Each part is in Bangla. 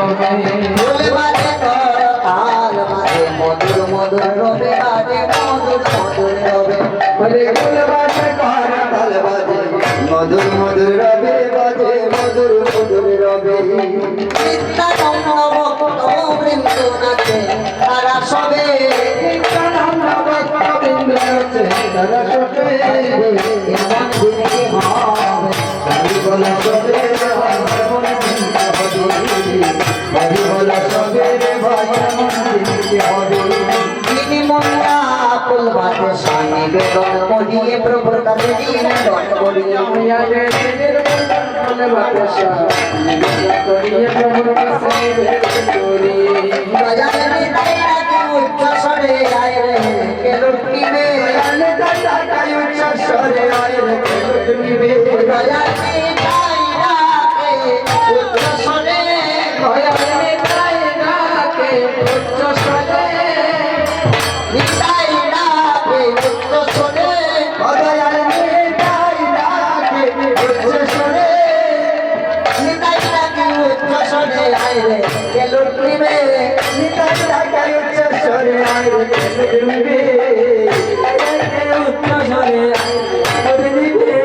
হবে ফুল বাজে তাল বাজে মধুর মধুর রবে বাজে মধুর মধুর রবে ওরে ফুল বাজে তাল বাজে মধুর মধুর রবে বাজে মধুর মধুর রবে নিত্যানন্দ ভক্ত বৃন্দ নাচে তারা সবে নিত্যানন্দ ভক্ত বৃন্দ নাচে তারা সবে এমন দিনে কি হবে হরি বল সবে এমন দিন হবে হরি বল সবে রে ভাই এমন দিন হবে যিনি মন্না ফুল বাজে স্বামী বেদন মনিয়ে প্রভুর কাছে দিন দণ্ড করিয়া আগে দিনের ফুল বাদশা করিয়ে প্রভুর কাছে করি বাজারে তাইরাকে উচ্চ স্বরে আয় রে কে লুটিবে আলে দাদাই উচ্চ স্বরে আয় রে তুমি বাজারে তাইরাকে উচ্চ স্বরে ভয়ালে তাই ডাকে উচ্চ স্বরে তাইরাকে উচ্চ স্বরে ভয়ালে তাই ডাকে উচ্চ স্বরে তাইরাকে উচ্চ স্বরে আয় রে কে লুটিবে নিতাই ডাকাই উচ্চ স্বরে আয় রে তুমি উচ্চ স্বরে আয় রে দিবে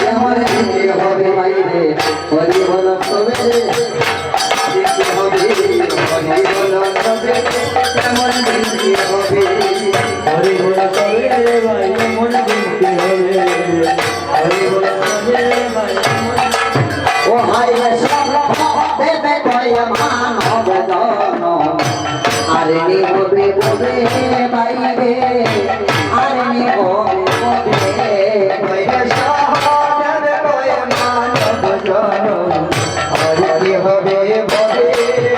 এমন দিনে হবে বাইরে হরি বল সবে দিতে হবে হরি বল সবে এমন দিতে হবে হরি বল সবে ভাই এমন দিতে হবে হরি বল সবে ভাই ও হাই রে সব দেবে কয় মানব জন আরে নি হবে ববে বাইরে আরে নি হবে ববে ভাইরে সহদেব কয় মানব জন আর কি হবে ভবে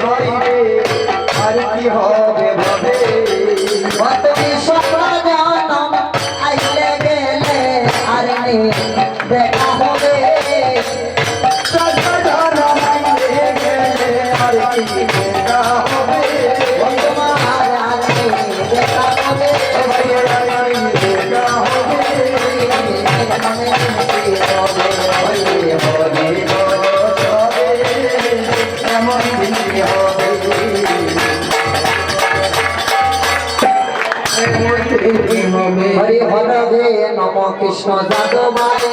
ভাইরে আর কি হবে ভবে তুমি স্বপ্ন জনম আইলে গেলে আরে নি দেখা হবে সদা মাইলে গেলে আর কি দেখা হবে তোমার আরে নি দেখা হবে ভাইরে আর কি দেখা হবে হরি হরি সবে এমন দিন হবে এমন দিন হবে হরি হরবে নম কৃষ্ণ যাদবায়